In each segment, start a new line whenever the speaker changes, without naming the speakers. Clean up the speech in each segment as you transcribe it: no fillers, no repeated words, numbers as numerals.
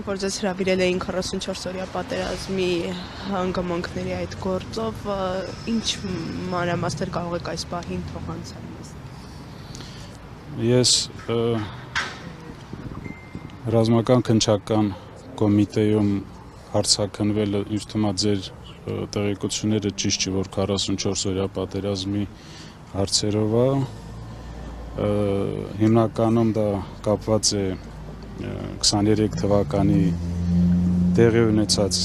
Նշենք, որ ձեզ հրավիրել էին 44-օրյա պատերազմի հանգամանքների այդ գործով, ինչ մանրամասներ կարող եք այս պահին փոխանցել մեզ։
Ես ռազմական քննչական կոմիտեում հարցաքննվելը ինձ թվում է ձեր տեղեկությունները ճիշտ չի, որ 44-օրյա պատերազմի հարցերով է, հիմնականում դա կապված է 23 թվականի տեղի ունեցած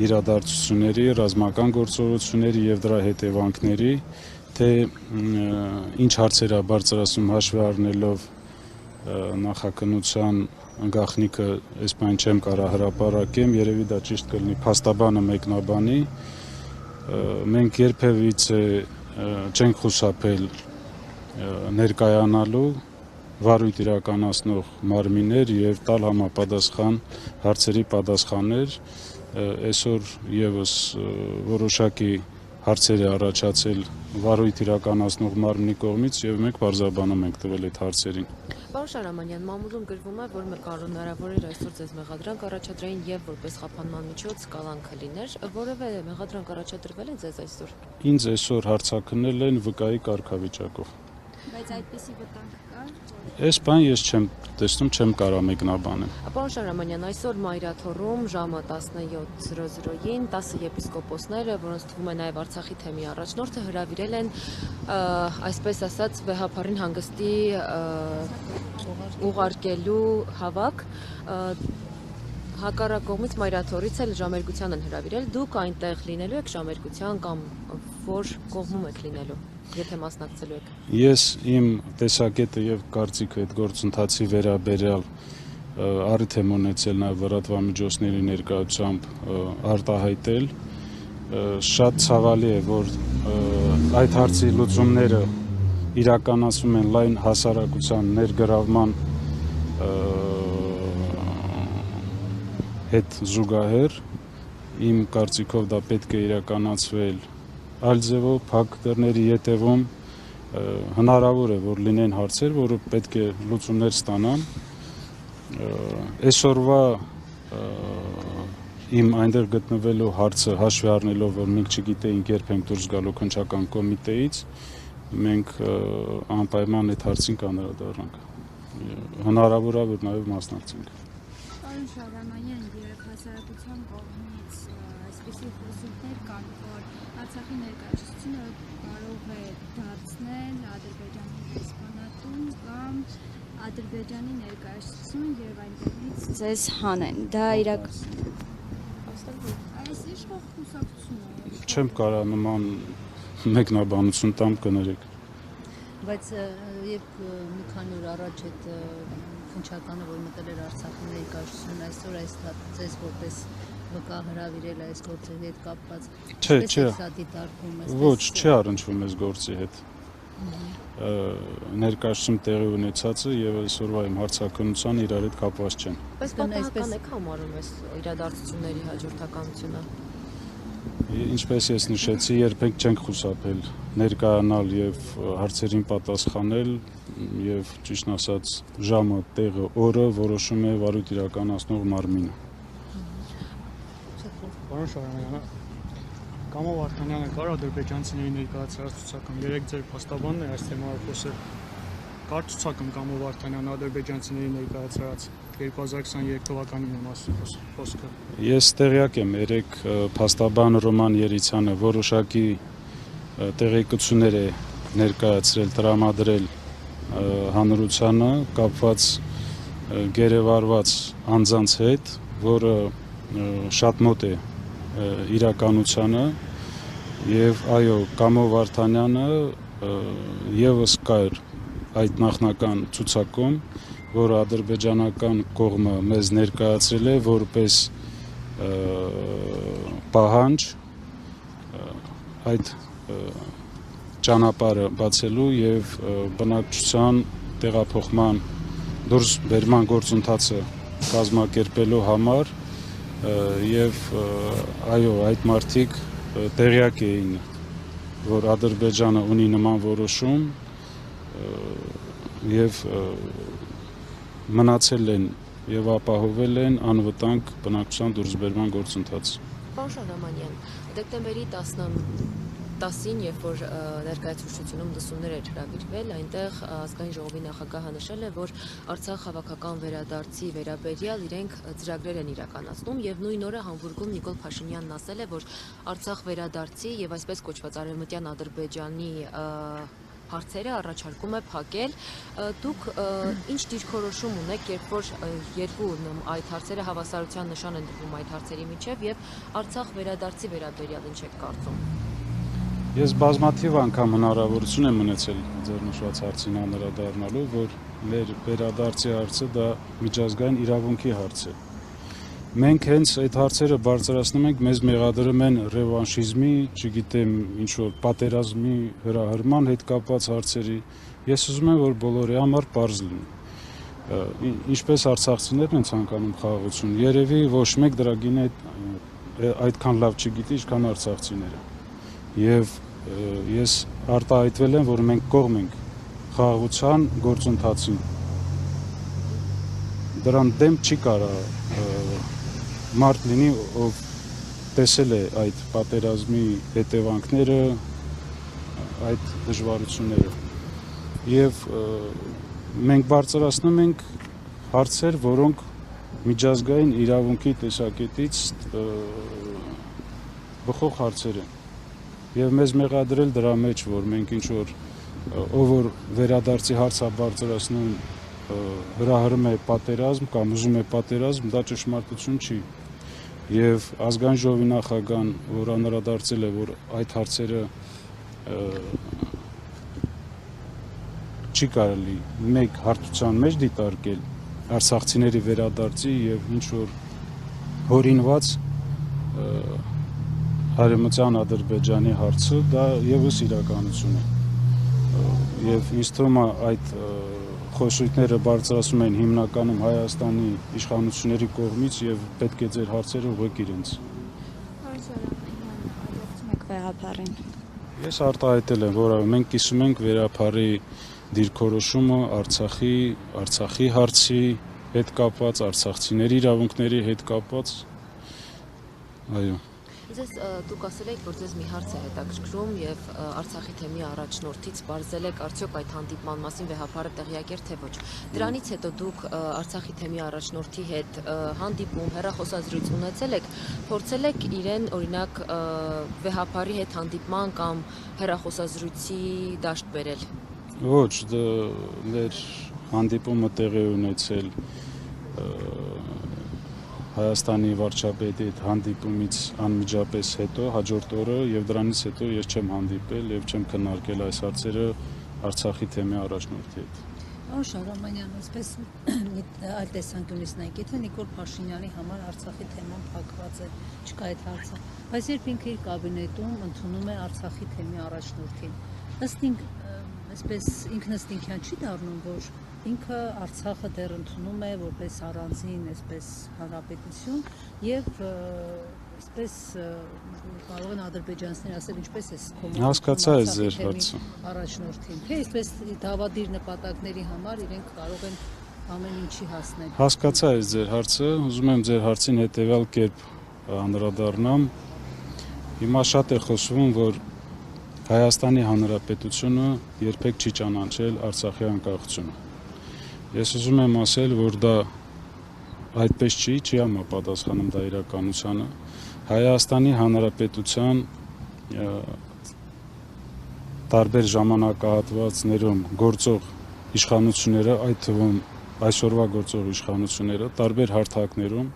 իրադարձությունների, ռազմական գործողությունների եւ դրա հետևանքների, թե ինչ հարցեր է բարձրացում հաշվի առնելով նախաքննության գաղտնիքը, այս բան չեմ կարող հրապարակեմ, երևի դա ճիշտ կլինի փաստաբանը մեկնաբանի, մենք երբևիցե չենք խուսափել ներկայանալու վարույթ իրականացնող մարմիններ եւ տալ համապատասխան հարցերի պատասխաններ, այսօր եւս որոշակի հարցեր է առաջացել վարույթ իրականացնող մարմնի կողմից եւ մենք բարձրաբանում ենք տվել այդ հարցերին։
Պարոն Շահրամանյան, մամուլում գրվում է, որ հնարավոր էր այսօր ձեզ մեղադրանք առաջադրեին եւ որպես խափանման միջոց կալանքը լիներ, որևէ մեղադրանք առաջադրվել է ձեզ այսօր։
Ինձ այսօր հարցաքննել են վկայի կարգավիճակով։
Բայց այդպիսի վտանգ կա։
Այս բան ես չեմ տեսնում, չեմ կարող մեկնաբանել։
Պարոն Շահրամանյան, այսօր Մայրաթոռում ժամը 17:00-ին 10 եպիսկոպոսները, որոնց թվում է նաև Արցախի թեմի առաջնորդը, հրավիրել են, այսպես ասած, Վեհափառին հանգստի ուղարկելու հավաք։ Հակառակողմից Մայրաթոռից էլ ժամերգության են հրավիրել։ Դուք այնտեղ լինելու եք ժամերգության կամ որ կողմում եք լինելու, եթե մասնակցելու եք։
Ես իմ տեսակետը եւ կարծիքը այդ գործընթացի վերաբերյալ առիթ եմ ունեցել նաեւ լրատվամիջոցների ներկայությամբ արտահայտել։ Շատ ցավալի է, որ այդ հարցի լուծումները իրականացվում են լայն հասարակության ներգրավման հետ զուգահեռ, իմ կարծիքով դա պետք է իրականացվել այլ ձևով, փակ դռների ետևում, հնարավոր է, որ լինեն հարցեր, որը պետք է լուծումներ ստանան։ Այսօրվա իմ այնտեղ գտնվելու հարցը հաշվի առնելով, որ մենք չգիտեինք երբ ենք դուրս գալու քննչական կոմիտեից, մենք անպայման այդ հարցին կանրադառնանք։ Հնարավոր է, որ նաև մասնակցենք։
Պարոն Շահրամանյան, երբ հասարակության կողմից այսպիսի խոսունքներ կան, որ Արցախի ներկայացությունը կարող է դարձնել Ադրբեջանի դեսպանատուն կամ Ադրբեջանի ներկայացություն եւ այնտեղից ձեզ հանեն, դա այս ինչ խուսափություն է։
Չեմ կարող նման մեկնաբանություն տամ, կներեք։
Բայց երբ մի քանի օր առաջ այդ քննչականը, որ մտել էր Արցախի ներկայացություն, այսօր այս ձեզ որպես վկա հրավիրել այս գործերի հետ կապված։
Ոչ, չի առնչվում այս գործի հետ։ Ներկայացում տեղի ունեցածը եւ այսօրվա իմ հարցաքննության իրար հետ կապված չեն։
Բայց պատահական եք համարում այս իրադարձությունների հաջորդականությունը։
Ինչպես ես նշեցի, երբեք չենք խուսափել ներկայանալ եւ հարցերին պատասխանել եւ ճիշտն ասած ժամը, տեղը, օրը որոշում է վարույթ իրականացնող մարմինը։
Պարոն Շահրամանյան, Կամո Վարդանյանը կար ադրբեջանցիների ներկայացրած ցուցակում, երեք ձեր փաստաբանն է այս թեմայով խոսել։ Կար ցուցակում Կամո Վարդանյանը ադրբեջանցիների ներկայացրած 2023 թվականին խոսքը։
Ես տեղյակ եմ, երեք փաստաբան Ռոման Երիցյանը որոշակի տեղեկություններ է ներկայացրել, տրամադրել հանրությանը կապված գերեվարված անձանց հետ, որը շատ մոտ է իրականությանը եւ այո, Կամո Վարդանյանը եւս կար այդ նախնական ցուցակում, որը ադրբեջանական կողմը մեզ ներկայացրել է որպես պահանջ այդ ճանապարհը բացելու եւ բնակչության տեղափոխման դուրս բերման գործընթացը կազմակերպելու համար եւ այո, այդ մարդիկ տեղյակ էին, որ Ադրբեջանը ունի նման որոշում եւ մնացել են եւ ապահովել են անվտանգ բնակչության դուրսբերման գործընթաց։
Պարոն Շահրամանյան, դեկտեմբերի 10-ին, երբ որ ներկայացուցչությունում լսումներ էր հրավիրվել, այնտեղ ազգային ժողովի նախագահը նշել է, որ Արցախ հավաքական վերադարձի վերաբերյալ իրենք ծրագրեր են իրականացնում եւ նույն օրը Համբուրգում Նիկոլ Փաշինյանն ասել է, որ Արցախ վերադարձի եւ այսպես կոչված Արևմտյան Ադրբեջանի հարցերը առաջարկում է փակել։ Դուք ինչ դիրքորոշում ունեք, երբ որ երկու այդ հարցերը հավասարության նշան են դրվում այդ հարցերի միջև եւ Արցախ վերադարձի վերաբերյալ ինչ եք կարծում։
Ես բազմաթիվ անգամ հնարավորություն եմ ունեցել ձեր նշված հարցին անդրադառնալու, որ մեր վերադարձի հարցը դա միջազգային իրավունքի հարց է։ Մենք հենց այդ հարցերը բարձրացնում ենք, մեզ մեղադրում են ռևանշիզմի, չգիտեմ, ինչ-որ պատերազմի հրահրման հետ կապված հարցերի։ Ես ուզում եմ, որ բոլորի համար պարզ լինի։ Ինչպես արցախցիներն են ցանկանում խաղաղություն, երևի ոչ մեկ դրա գինը այդքան լավ չգիտի, ինչքան արցախցիները։ Եվ ես արտահայտվել եմ, որ մենք կողմ ենք խաղաղության գործընթացին։ Դրան դեմ չի կարող մարդ լինի, ով տեսել է այդ պատերազմի հետևանքները, այդ դժվարությունները։ Եվ մենք բարձրացնում ենք հարցեր, որոնք միջազգային իրավունքի տեսակետից բխող հարցեր են։ Եվ մեզ մեղադրել դրա մեջ, որ մենք ինչ-որ ով որ վերադարձի հարց է բարձրացնում հրահրում է պատերազմ կամ ուզում է պատերազմ, դա ճշմարտություն չի։ Եվ ազգային ժողովի նախագահան, որ անդրադարձել է, որ այդ հարցերը չի կարելի մեկ հարթության մեջ դիտարկել արցախցիների վերադարձի եւ ինչ որ հորինված Արևմտյան Ադրբեջանի հարցը, դա եւս իրականություն է։ Եվ ինձ թվում է այդ խոսույթները բարձրացում են հիմնականում Հայաստանի իշխանությունների կողմից եւ պետք է ձեր հարցերը ուղղեք իրենց։ Ես արտահայտել եմ, որ մենք կիսում ենք վերապարի դիրքորոշումը Արցախի հարցի հետ կապված, արցախցիների իրավունքների հետ կապված։ Այո։
Ձեզ դուք ասել եք, որ ձեզ մի հարց է հետաքրքրում եւ Արցախի թեմի առաջնորդից բարձել եք արդյոք այդ հանդիպման մասին վեհապարը տեղյակ էր թե ոչ։ Դրանից հետո դուք Արցախի թեմի առաջնորդի հետ հանդիպում, հեռախոսազրույց ունեցել եք, փորձել եք իրեն օրինակ վեհապարի հետ հանդիպման կամ հեռախոսազրույցի դաշտ բերել։
Ոչ, մեր հանդիպումը տեղի ունեցել Հայաստանի վարչապետի հետ հանդիպումից անմիջապես հետո, հաջորդ օրը եւ դրանից հետո ես չեմ հանդիպել եւ չեմ քննարկել այս հարցերը Արցախի թեմի առաջնորդի հետ։
Պարոն Շահրամանյան, այսպես այլ տեսանկյունից նայեք, եթե Նիկոլ Փաշինյանի համար Արցախի թեման փակված է, չկա այդ հարցը, բայց երբ ինքը իր կաբինետում ընդունում է Արցախի թեմի առաջնորդին, ըստ այսպես ինքնըստինքյան չի դառնում, որ ինքը Արցախը դեռ ընդունում է որպես առանձին այսպես հանրապետություն եւ այսպես կարող են ադրբեջանցիները ասել ինչպես է
հասկացա ես ձեր հարցը
առաջնորդին թե այսպես դավադիր նպատակների համար իրենք կարող են ամեն ինչի հասնել։
Հասկացա ես ձեր հարցը, ուզում եմ ձեր հարցին հետեւյալ կերպ անդրադառնամ։ Հիմա շատ է խոսվում, որ Հայաստանի Հանրապետությունը երբեք չի ճանաչել Արցախի անկախությունը։ Ես ուզում եմ ասել, որ դա այդպես չի համապատասխանում դա իրականությանը։ Հայաստանի Հանրապետության տարբեր ժամանակահատվածներում գործող իշխանությունները, այդ թվում այսօրվա գործող իշխանությունները, տարբեր հարթակներում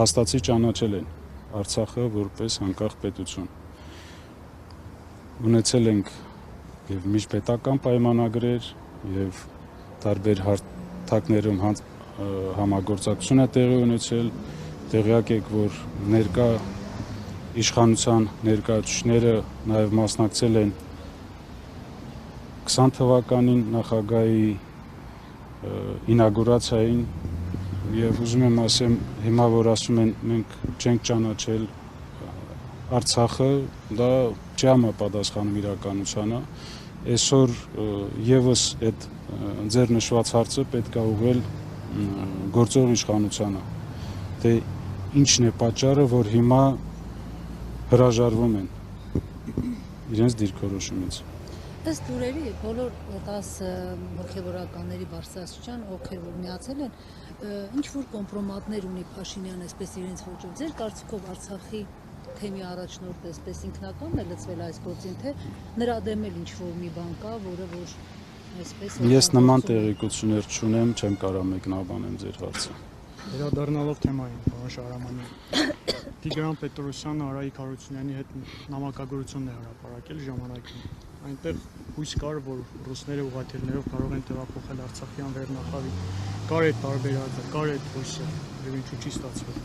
փաստացի ճանաչել են Արցախը որպես անկախ պետություն։ Ունեցել ենք եւ միջպետական պայմանագրեր եւ տարբեր հարթակներում համագործակցություն է տեղի ունեցել, տեղյակ եք, որ ներկա իշխանության ներկայացուցիչները նաեւ մասնակցել են 20 թվականին նախագահի ինագուրացիային եւ ուզում եմ ասեմ, հիմա որ ասում են մենք չենք ճանաչել Արցախը, դա չի համապատասխանում իրականությանը։ Այսօր եւս այդ ձեր նշված հարցը պետք է ուղղել գործող իշխանությանը, թե ինչն է պատճառը, որ հիմա հրաժարվում են իրենց դիրքորոշումից։
Ըստ լուրերի բոլոր 10 հոգևորականների բարձրաստիճան, ովքեր որ միացել են, ինչ որ կոմպրոմատներ ունի Փաշինյանը, այսպես իրենց ոճով։ Ձեր կարծիքով Արցախի թեմի առաջնորդ այսպես ինքնականն է լծվել այս գործին, թե նրա դեմ էլ ինչ որ մի բան կա, որը որ այսպես
Ես նման տեղեկություններ չունեմ, չեմ կարող մեկնաբանեմ ձեր հարցը։
Վերադառնալով թեմային, պարոն Շահրամանյան, Տիգրան Պետրոսյանը Արայիկ Հարությունյանի հետ նամակագրությունն է հրապարակել ժամանակին։ Այնտեղ հույս կար, որ ռուսները ուղղաթիռներով կարող են տեղափոխել Արցախյան վերնախավի։ Կար այդ տարբերակը, կար այդ հույսը, եւ ինչու չի ստացվել։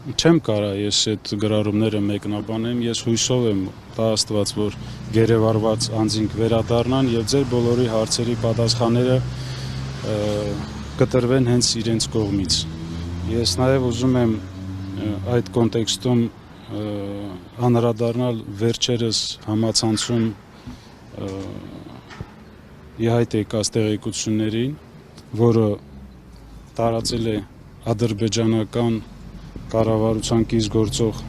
Չեմ կարող ես այդ գրառումները մեկնաբանեմ, ես հույսով եմ, տա Աստված, որ գերեվարված անձինք վերադառնան եւ ձեր բոլորի հարցերի պատասխանները կտրվեն հենց իրենց կողմից։ Ես նաեւ ուզում եմ այդ կոնտեքստում անդրադառնալ վերջերս համացանցում իհայտ եկած տեղեկություններին, որը տարածել է ադրբեջանական կառավարության կից գործող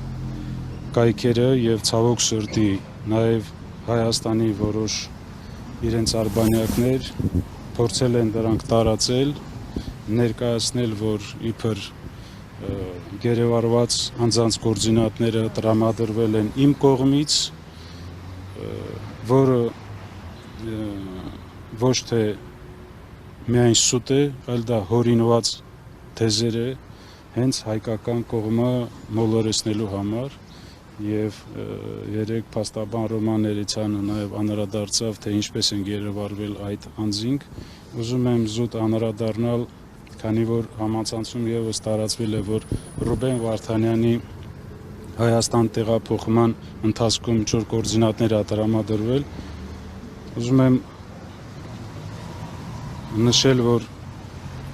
կայքերը եւ ցավոք սրտի նաեւ Հայաստանի որոշ իրենց արբանյակներ փորձել են դրանք տարածել, ներկայացնել, որ իբր գերեվարված անձանց կոորդինատները տրամադրվել են իմ կողմից, որը ոչ թե միայն սուտ է, այլ դա հորինված թեզեր է, հենց հայկական կողմը մոլորեցնելու համար եւ երեք փաստաբան Ռոման Ներիցյանը նաեւ անդրադարձավ, թե ինչպես են գերեվարվել այդ անձինք։ Ուզում եմ զուտ անդրադառնալ, քանի որ համացանցում եւս տարածվել է, որ Ռուբեն Վարդանյանի Հայաստան տեղափոխման ընթացքում ինչ որ կոորդինատներ տրամադրվել, ուզում եմ նշել, որ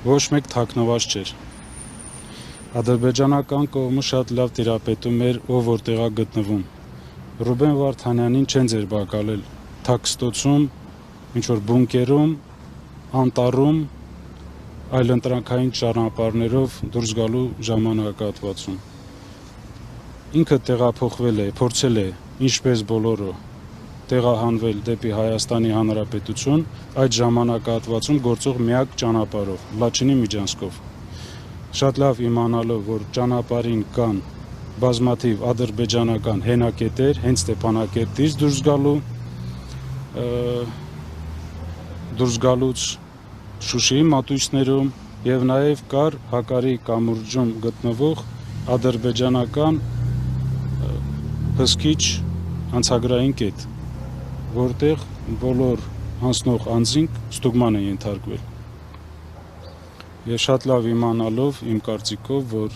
ոչ մեկ թաքնված չէր։ Ադրբեջանական կողմը շատ լավ տիրապետում էր, ով որտեղ է գտնվում։ Ռուբեն Վարդանյանին չեն ձերբակալել թաքստոցում, ինչ որ բունկերում, անտառում, այլ ընտրանքային ճանապարհներով դուրս գալու ժամանակահատվածում։ Ինքը տեղափոխվել է, փորձել է, ինչպես բոլորը, տեղահանվել դեպի Հայաստանի Հանրապետություն, այդ ժամանակահատվածում գործող միակ ճանապարհով, Լաչինի միջանցքով։ Շատ լավ իմանալով, որ ճանապարհին կան բազմաթիվ ադրբեջանական հենակետեր, հենց Ստեփանակերտից դուրս գալուց Շուշիի մատույցներում եւ նաեւ կար Հակարի կամուրջում գտնվող ադրբեջանական հսկիչ անցագրային կետ, որտեղ բոլոր անցնող անձինք ստուգման են ենթարկվել։ Ես շատ լավ իմանալով իմ կարծիքով, որ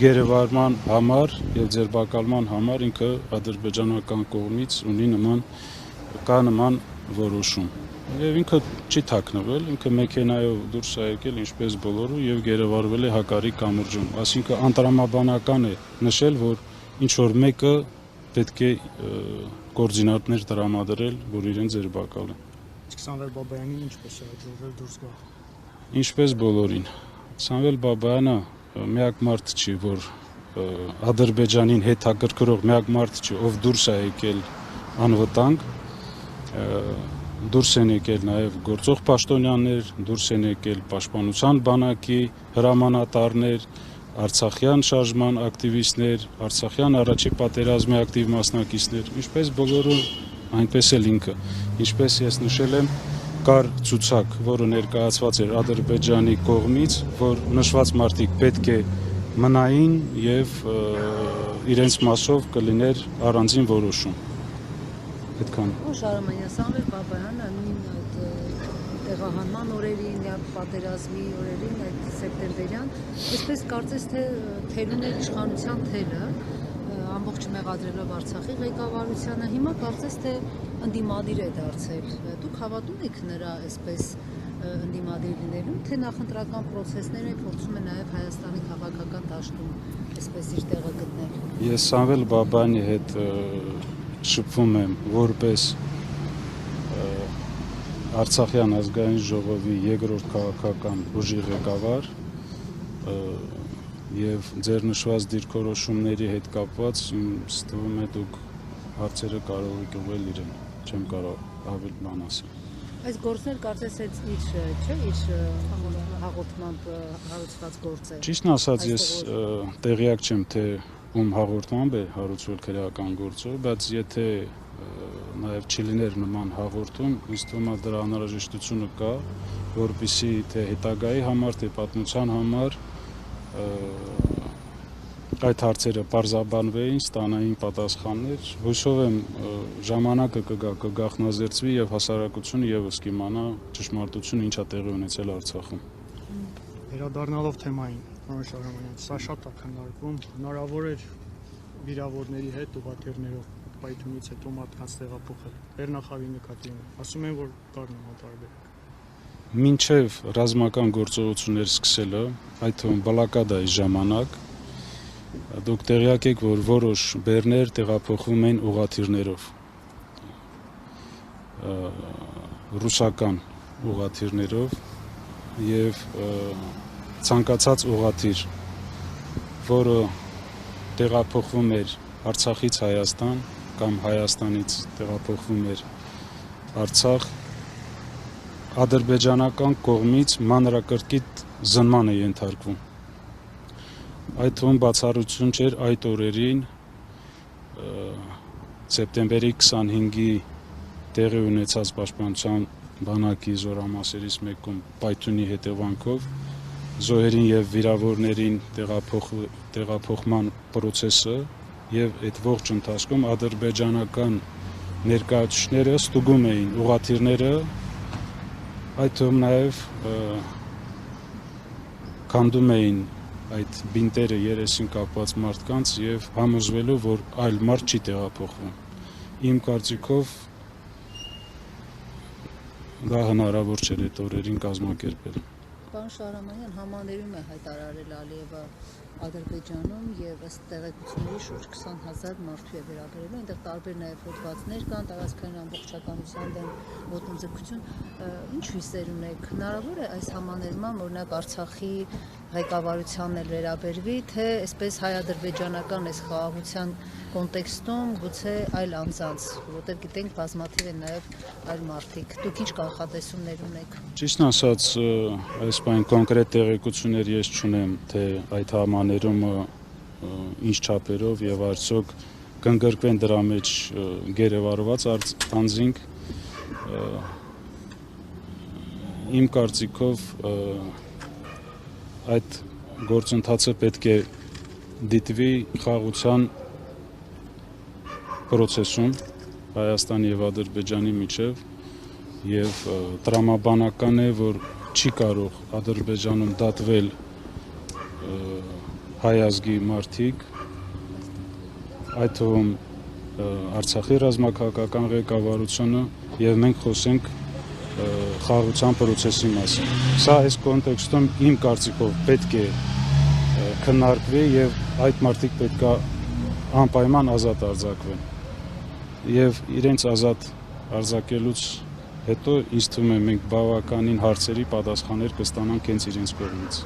գերեվարման համար եւ ձերբակալման համար ինքը ադրբեջանական կողմից ունի նման որոշում։ Եվ ինքը չի թաքնվել, ինքը մեքենայով դուրս է եկել ինչպես բոլորը եւ գերեվարվել է Հակարի կամուրջում։ Այսինքն անտրամաբանական է նշել, որ ինչ որ մեկը պետք է կոորդինատներ տրամադրել, որ իրեն ձերբակալեն։
Սամվել Բաբայանին ինչպես է հաջողվել դուրս գալ։
Ինչպես բոլորին։ Սամվել Բաբայանը միակ մարդ չի, որ Ադրբեջանին հետաքրքրող միակ մարդ չի, ով դուրս է եկել անվտանգ, դուրս են եկել նաև գործող պաշտոնյաներ, դուրս են եկել պաշտպանության բանակի հրամանատարներ, Արցախյան շարժման ակտիվիստներ, Արցախյան առաջի պատերազմի ակտիվ մասնակիցներ, ինչպես բոլորը, այնպես էլ ինքը, ինչպես ես նշել եմ, կար ցուցակ, որը ներկայացված էր Ադրբեջանի կողմից, որ նշված մարդիկ պետք է մնային եւ իրենց մասով կլիներ առանձին որոշում։ Այդքան։
Շահրամանյան, Սամվել Բաբայանը նույն այդ տեղահանման օրերին, եւ պատերազմի օրերին, այդ սեպտեմբերյան, այսպես կարծես թե թելուն էր իշխանության թելը, ամբողջ մեղադրելով Արցախի ղեկավարությանը, հիմա կարծես թե ընդդիմադիր է դարձել։ Դուք հավատում եք նրա այսպես ընդդիմադիր լինելուն, թե նախընտրական process-ները փորձում են նաև Հայաստանի քաղաքական դաշտում այսպես իր տեղը գտնել։
Ես Սամվել Բաբայանի հետ շփվում եմ որպես Արցախյան ազգային ժողովի երկրորդ քաղաքական ուժի ղեկավար եւ ձեր նշված դիրքորոշումների հետ կապված ինձ թվում է դուք հարցերը կարող եք ուղղել իրեն, չեմ կարող ավելի բան ասել։
Այս գործեր կարծես այդ իր չէ, իր հաղորդմամբ հարուցված գործեր։
Ճիշտն ասած ես տեղյակ չեմ թե ում հաղորդմամբ է հարուցվել քրեական գործը, բայց եթե նաև չլիներ նման հաղորդում, ինձ թվում է դրա անհրաժեշտությունը կա, որպեսզի թե հետագայի համար, թե պատմության համար այդ հարցերը պարզաբանվեին, ստանային պատասխաններ։ Հույսով եմ ժամանակը կգաղտնազերծվի եւ հասարակությունը եւս կիմանա ճշմարտությունը ինչա տեղի ունեցել Արցախում։
Վերադառնալով թեմային, պարոն Շահրամանյան, սա շատ է քննարկվում, հնարավոր էր վիրավորների հետ ուղղաթիռներով պայթունից հետո մարդկանց տեղափոխել։ Բեռնախավի նկատի ունեմ։ Ասում են, որ կար նմանատարբերակ։
Մինչև ռազմական գործողություններ սկսելը, այդ թվում բլոկադայի ժամանակ, դուք տեղյակ եք, որ որոշ բեռներ տեղափոխվում են ուղղաթիռներով, ռուսական ուղղաթիռներով եւ ցանկացած ուղղաթիռ, որը տեղափոխվում էր Արցախից Հայաստան կամ Հայաստանից տեղափոխվում էր Արցախ, ադրբեջանական կողմից մանրակրկիտ զնման է ենթարկվում։ Այդ թվում բացառություն չէր այդ օրերին սեպտեմբերի 25-ի տեղի ունեցած պաշտպանության բանակի զորամասերից մեկում պայթյունի հետևանքով զոհերին եւ վիրավորներին տեղափոխման process-ը եւ այդ ողջ ընթացքում ադրբեջանական ներկայացուցիչները ստուգում էին ուղղաթիռները, այդ թվում նաեւ քանդում էին այդ բինտերը երեսին կապված մարդկանց եւ համոզվելով, որ այլ մարդ չի տեղափոխվում։ Իմ կարծիքով դա հնարավոր չէր այդ օրերին կազմակերպել։
Պարոն Շահրամանյան, համաներում է հայտարարել Ալիևը Ադրբեջանում եւ ըստ տեղեկությունների շուրջ 20,000 մարդու է վերաբերելու, այնտեղ տարբեր նաեւ հոդվածներ կան, տարածքային ամբողջականության դեմ ոտնձգություն, ինչ հույսեր ունեք, հնարավոր է այս համաներման օրինակ Արցախի ղեկավարությանն էլ վերաբերվի, թե այսպես հայ-ադրբեջանական այս խաղաղության կոնտեքստում գուցե այլ անձանց, որտեղ գիտենք բազմաթիվ են նաեւ այլ մարդիկ, դուք ինչ կանխատեսումներ ունեք։
Ճիշտն ասած, այս բան կոնկրետ տեղեկություններ ես չունեմ, թե այդ համաներումը ինչ չափերով եւ արդյոք կընդգրկվեն դրա մեջ գերեվարված անձինք։ Իմ կարծիքով այդ գործընթացը պետք է դիտվի խաղաղության process-ում Հայաստանի եւ Ադրբեջանի միջև եւ տրամաբանական է, որ չի կարող Ադրբեջանում դատվել հայ ազգի մարդիկ, այդ թվում Արցախի ռազմաքաղաքական ղեկավարությունը եւ մենք խոսենք խաղաղության process-ի մասին։ Սա այս կոնտեքստում իմ կարծիքով պետք է քննարկվի եւ այդ մարդիկ պետք է անպայման ազատ արձակվեն։ Եվ իրենց ազատ արձակելուց հետո ինձ թվում է մենք բավականին հարցերի պատասխաններ կստանանք հենց իրենց կողմից։